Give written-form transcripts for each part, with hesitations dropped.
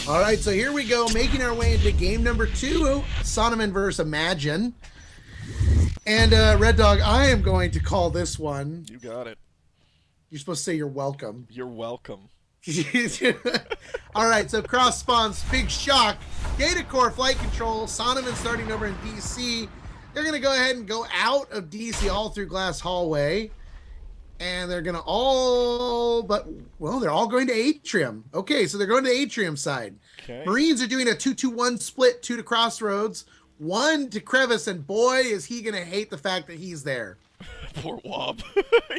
All right, so here we go, making our way into game number 2, Saunamen versus iMagine. And Red Dog, I am going to call this one. You got it. You're supposed to say you're welcome. You're welcome. All right, so cross spawns, big shock, data core, flight control, Saunamen starting over in DC. They're going to go ahead and go out of DC all through Glass Hallway. And they're going to they're all going to Atrium. Okay, so they're going to the Atrium side. Okay. Marines are doing a 2-2-1 split, 2 to Crossroads, 1 to Crevice, and boy, is he going to hate the fact that he's there. Poor Wob.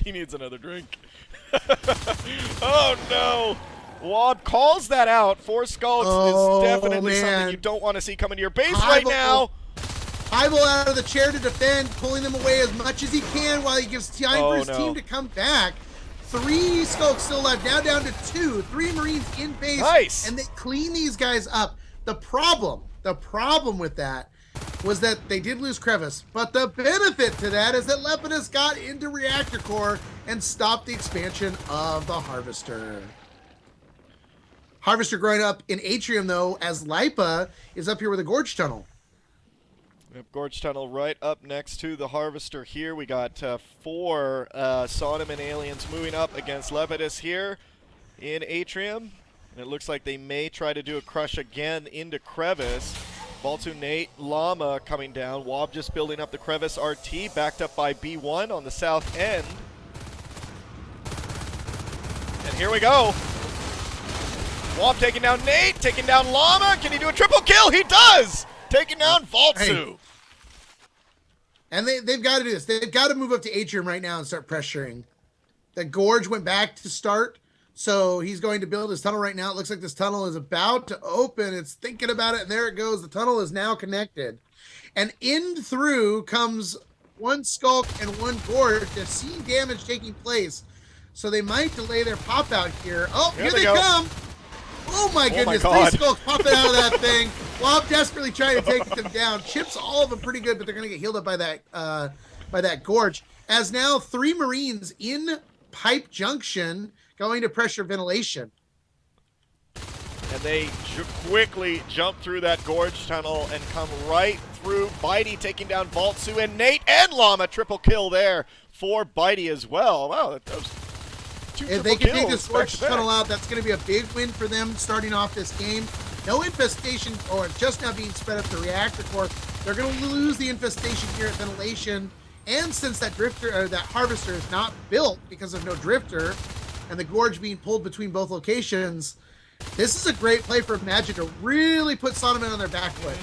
He needs another drink. Oh, no. Wob calls that out. 4 skulks is definitely something you don't want to see come into your base right now. Highball out of the chair to defend, pulling them away as much as he can while he gives time for his team to come back. 3 skulks still left, now down to 2. 3 Marines in base. Nice. And they clean these guys up. The problem with that was that they did lose Crevice, but the benefit to that is that Lepidus got into Reactor Core and stopped the expansion of the Harvester. Harvester growing up in Atrium, though, as Lipa is up here with a Gorge Tunnel. Yep, Gorge Tunnel right up next to the Harvester here. We got 4 Saunamen aliens moving up against Lepidus here in Atrium. And it looks like they may try to do a crush again into Crevice. Baltu, Nate, Llama coming down. Wob just building up the Crevice RT, backed up by B1 on the south end. And here we go. Wob taking down Nate, taking down Llama. Can he do a triple kill? He does! Taking down Valtsu. Hey. And they've got to do this. They've got to move up to Atrium right now and start pressuring. The Gorge went back to start, so he's going to build his tunnel right now. It looks like this tunnel is about to open. It's thinking about it, and there it goes. The tunnel is now connected. And in through comes 1 Skulk and 1 Gorge to see damage taking place. So they might delay their pop out here. Oh, here they come. Oh my goodness, 3 skulks popping out of that thing. Wob desperately trying to take them down. Chips all of them pretty good, but they're going to get healed up by that Gorge. As now 3 Marines in Pipe Junction going to pressure ventilation. And they quickly jump through that Gorge Tunnel and come right through. Bitey taking down Valtsu and Nate and Llama. Triple kill there for Bitey as well. Wow, that was... If they can take this Gorge Tunnel out, that's going to be a big win for them starting off this game. No infestation, or just now being spread up the Reactor Core. They're going to lose the infestation here at ventilation. And since that Harvester is not built because of no Drifter, and the Gorge being pulled between both locations, this is a great play for iMagine to really put Saunamen on their back foot.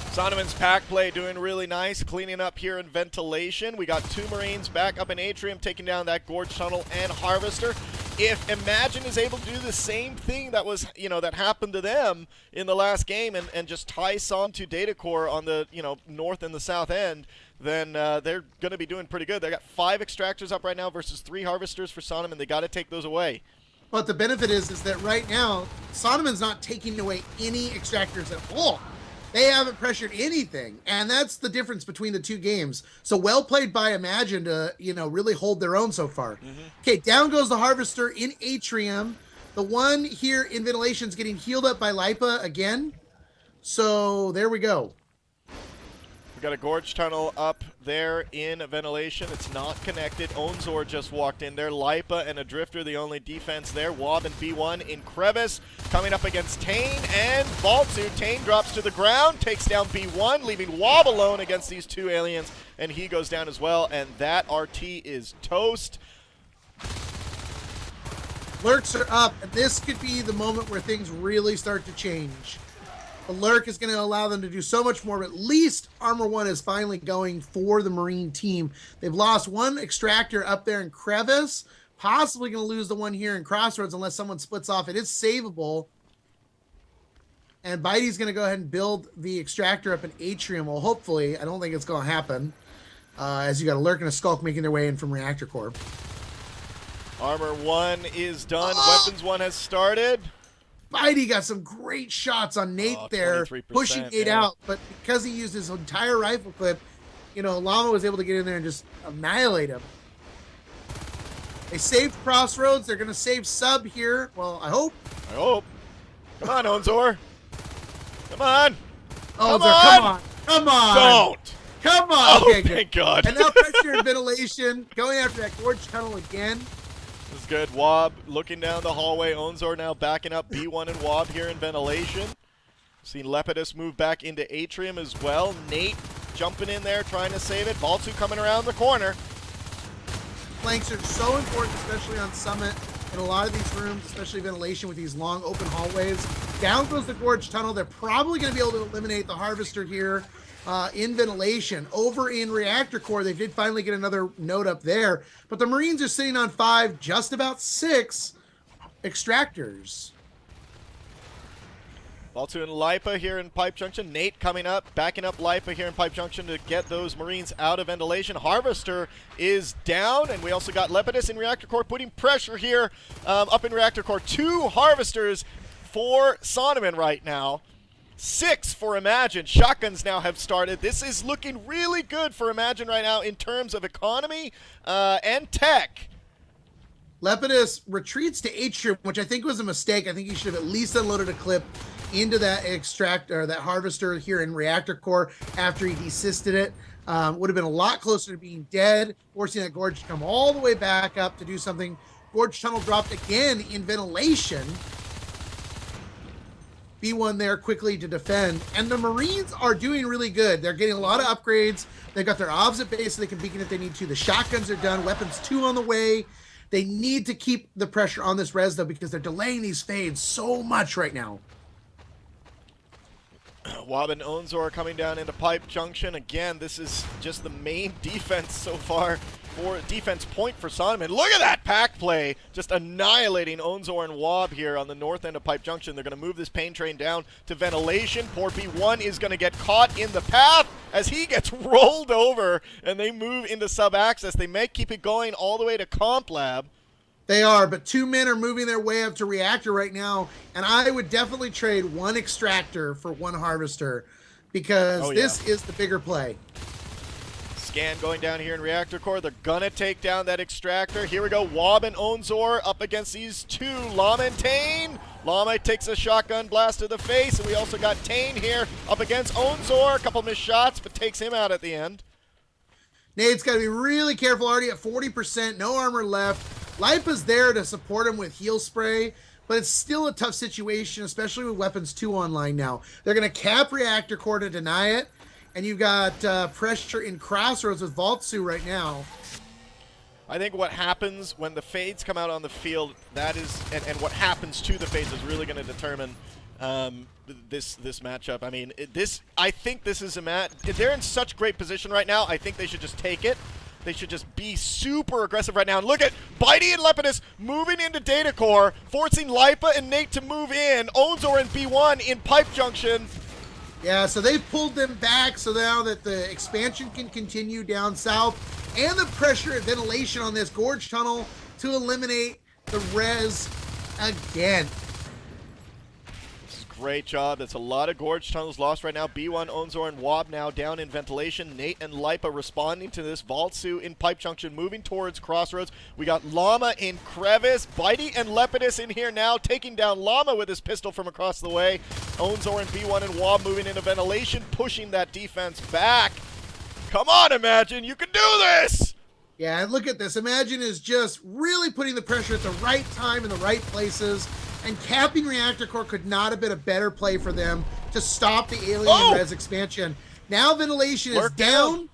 Saunamen's pack play doing really nice, cleaning up here in ventilation. We got 2 Marines back up in Atrium, taking down that Gorge Tunnel and Harvester. If iMagine is able to do the same thing that was, that happened to them in the last game and just tie Saun to Data Core on the, north and the south end, then they're going to be doing pretty good. They got 5 extractors up right now versus 3 Harvesters for Saunamen. They got to take those away. But the benefit is that right now, Saunamen's not taking away any extractors at all. They haven't pressured anything, and that's the difference between the 2 games. So well played by iMagine to, really hold their own so far. Okay, down goes the Harvester in Atrium. The one here in ventilation is getting healed up by Lipa again. So there we go. We got a Gorge Tunnel up there in ventilation. It's not connected. Onzor just walked in there. Lipa and a Drifter, the only defense there. Wob and B1 in Crevice coming up against Tane and Valtsu. Tane drops to the ground, takes down B1, leaving Wob alone against these 2 aliens, and he goes down as well, and that RT is toast. Lurks are up, and this could be the moment where things really start to change. The Lurk is going to allow them to do so much more, but at least Armor 1 is finally going for the Marine team. They've lost 1 extractor up there in Crevice, possibly going to lose the one here in Crossroads unless someone splits off. It is savable. And Bitey's going to go ahead and build the extractor up in Atrium. Well, hopefully, I don't think it's going to happen, as you got a Lurk and a Skulk making their way in from Reactor Core. Armor 1 is done. Weapons 1 has started. Bitey got some great shots on Nate there, pushing Nate out, but because he used his entire rifle clip, Llama was able to get in there and just annihilate him. They saved Crossroads. They're going to save Sub here. Well, I hope. Come on, Onzor. Come on. Oh, come on. Come on. Don't. Come on. Oh, Okay, thank God. And now pressure and ventilation. Going after that gorge tunnel again. This is good. Wob looking down the hallway. Onzor now backing up B1 and Wob here in ventilation. Seen Lepidus move back into Atrium as well. Nate jumping in there, trying to save it. Valtsu coming around the corner. Flanks are so important, especially on Summit. In a lot of these rooms, especially ventilation with these long open hallways. Down goes the gorge tunnel. They're probably going to be able to eliminate the Harvester here in ventilation. Over in reactor core, they did finally get another node up there, but the Marines are sitting on 5, just about 6 extractors. Valtsu and Lipa here in Pipe Junction. Nate coming up, backing up Lipa here in Pipe Junction to get those Marines out of ventilation. Harvester is down, and we also got Lepidus in Reactor Core putting pressure here up in Reactor Core. 2 Harvesters for Saunamen right now. 6 for iMagine. Shotguns now have started. This is looking really good for iMagine right now in terms of economy and tech. Lepidus retreats to Atrium, which I think was a mistake. I think he should have at least unloaded a clip into that extractor, that Harvester here in Reactor Core after he desisted it. Would have been a lot closer to being dead, forcing that Gorge to come all the way back up to do something. Gorge Tunnel dropped again in ventilation. B1 there quickly to defend. And the Marines are doing really good. They're getting a lot of upgrades. They've got their obs at base so they can beacon if they need to. The shotguns are done. Weapons 2 on the way. They need to keep the pressure on this res, though, because they're delaying these fades so much right now. Wob and Onzor coming down into Pipe Junction. Again, this is just the main defense so far for defense point for Saunamen. Look at that pack play, just annihilating Onzor and Wob here on the north end of Pipe Junction. They're going to move this pain train down to ventilation. Poor B1 is going to get caught in the path as he gets rolled over, and they move into sub-access. They may keep it going all the way to Comp Lab. They are, but 2 men are moving their way up to Reactor right now, and I would definitely trade 1 Extractor for 1 Harvester, because this is the bigger play. Scan going down here in Reactor Core. They're gonna take down that Extractor. Here we go. Wob and Onzor up against these 2. Llama and Tane. Llama takes a shotgun blast to the face, and we also got Tane here up against Onzor. A couple missed shots, but takes him out at the end. Nate's got to be really careful, already at 40%, no armor left. Lipa's there to support him with heal spray, but it's still a tough situation, especially with weapons 2 online now. They're going to cap Reactor Core to deny it, and you've got pressure in Crossroads with Valtsu right now. I think what happens when the fades come out on the field, that is, and what happens to the fades is really going to determine this matchup. I mean, I think this is a match. They're in such great position right now. I think they should just take it. They should just be super aggressive right now. And look at Bitey and Lepidus moving into Data Core, forcing Lipa and Nate to move in. Onzor and B1 in Pipe Junction. Yeah, so they've pulled them back so now that the expansion can continue down south, and the pressure and ventilation on this Gorge Tunnel to eliminate the res again. Great job. That's a lot of Gorge Tunnels lost right now. B1, Onzor, and Wob now down in ventilation. Nate and Lipa responding to this. Valtsu in Pipe Junction moving towards Crossroads. We got Llama in Crevice. Bitey and Lepidus in here now taking down Llama with his pistol from across the way. Onzor and B1 and Wob moving into ventilation, pushing that defense back. Come on, iMagine. You can do this! Yeah, and look at this. iMagine is just really putting the pressure at the right time in the right places. And capping Reactor Core could not have been a better play for them to stop the alien res expansion. Now ventilation is down.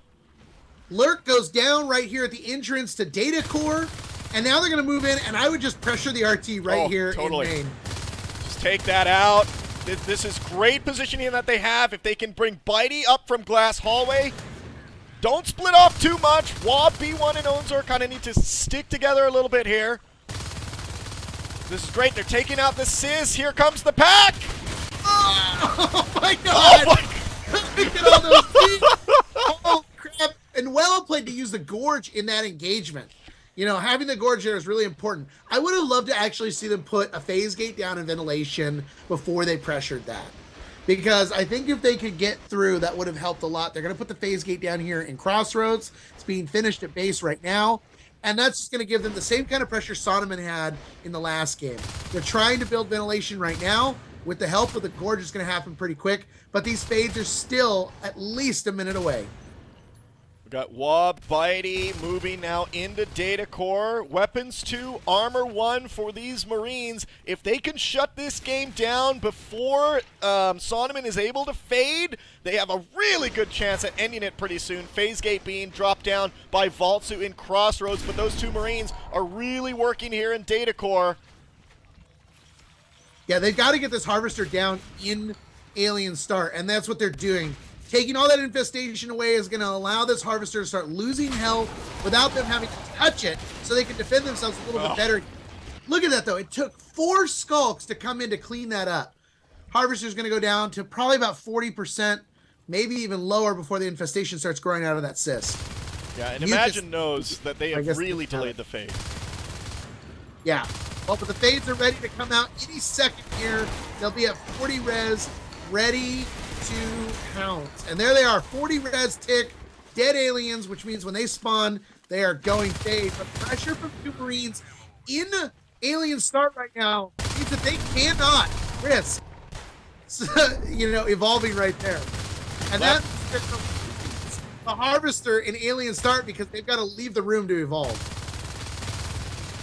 Lurk goes down right here at the entrance to Data Core. And now they're going to move in, and I would just pressure the RT right here in main. Just take that out. This is great positioning that they have. If they can bring Bitey up from Glass Hallway, don't split off too much. Wob, B1, and Onzor kind of need to stick together a little bit here. This is great. They're taking out the Sizz. Here comes the pack. Oh my God! Oh my. Look at all those feet. Oh crap! And well played to use the Gorge in that engagement. You know, having the Gorge there is really important. I would have loved to actually see them put a phase gate down in ventilation before they pressured that, because I think if they could get through, that would have helped a lot. They're going to put the phase gate down here in Crossroads. It's being finished at base right now. And that's just going to give them the same kind of pressure Saunamen had in the last game. They're trying to build ventilation right now. With the help of the Gorge, it's going to happen pretty quick. But these fades are still at least a minute away. We got Wob, Bitey moving now into Data Core. Weapons 2, Armor 1 for these Marines. If they can shut this game down before Saunamen is able to fade, they have a really good chance at ending it pretty soon. Phase Gate being dropped down by Valtsu in Crossroads, but those two Marines are really working here in Data Core. Yeah, they've got to get this Harvester down in Alien Start, and that's what they're doing. Taking all that infestation away is going to allow this Harvester to start losing health without them having to touch it, so they can defend themselves a little bit better. Look at that, though. It took 4 Skulks to come in to clean that up. Harvester's going to go down to probably about 40%, maybe even lower before the infestation starts growing out of that cyst. Yeah, and iMagine knows that they have really delayed the fade. Yeah. Well, but the fades are ready to come out any second here. They'll be at 40 res, ready to pounce. And there they are, 40 res tick, dead aliens, which means when they spawn, they are going fade. But pressure from 2 Marines in Alien Start right now means that they cannot risk, evolving right there. And that's the Harvester in Alien Start because they've got to leave the room to evolve.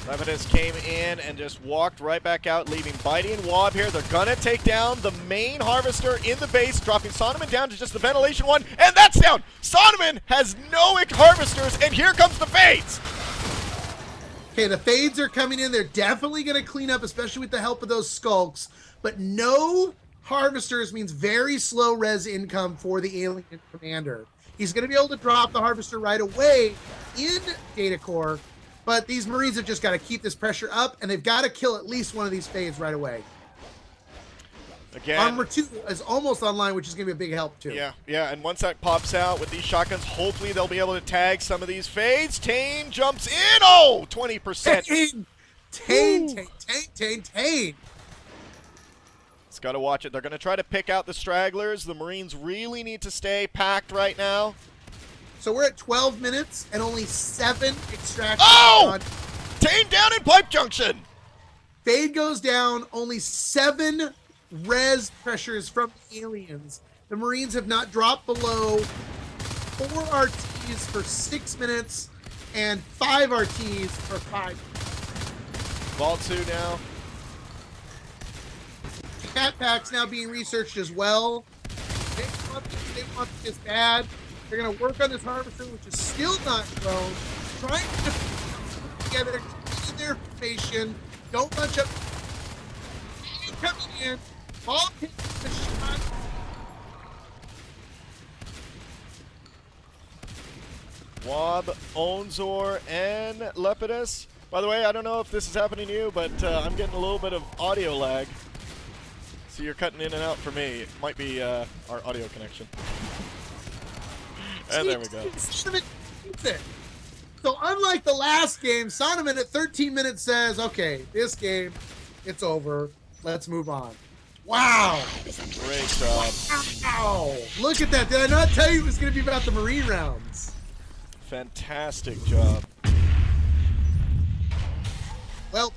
Lepidus came in and just walked right back out, leaving Bitey and Wob here. They're gonna take down the main Harvester in the base, dropping Saunamen down to just the ventilation one, and that's down! Saunamen has no Harvesters, and here comes the fades! Okay, the fades are coming in. They're definitely gonna clean up, especially with the help of those Skulks, but no Harvesters means very slow res income for the Alien Commander. He's gonna be able to drop the Harvester right away in Data Core, but these Marines have just got to keep this pressure up, and they've got to kill at least one of these fades right away. Again, Armor 2 is almost online, which is going to be a big help, too. Yeah, and once that pops out with these shotguns, hopefully they'll be able to tag some of these fades. Tane jumps in! Oh, 20%. Tane. It's got to watch it. They're going to try to pick out the stragglers. The Marines really need to stay packed right now. So we're at 12 minutes and only 7 extractions. Oh! Tane down in Pipe Junction! Fade goes down, only 7 res pressures from aliens. The Marines have not dropped below 4 RTs for 6 minutes and 5 RTs for 5. Valtsu now. Cat packs now being researched as well. They want this bad. They're going to work on this Harvester, which is still not grown. Trying to put together in their formation. Don't bunch up. Coming in. Ball hits the shot. Wob, Onzor, and Lepidus. By the way, I don't know if this is happening to you, but I'm getting a little bit of audio lag. So you're cutting in and out for me. It might be our audio connection. And there we go. So unlike the last game, Saunamen at 13 minutes says, okay, this game, it's over. Let's move on. Wow. Great job. Wow. Look at that. Did I not tell you it was going to be about the Marine rounds? Fantastic job. Well,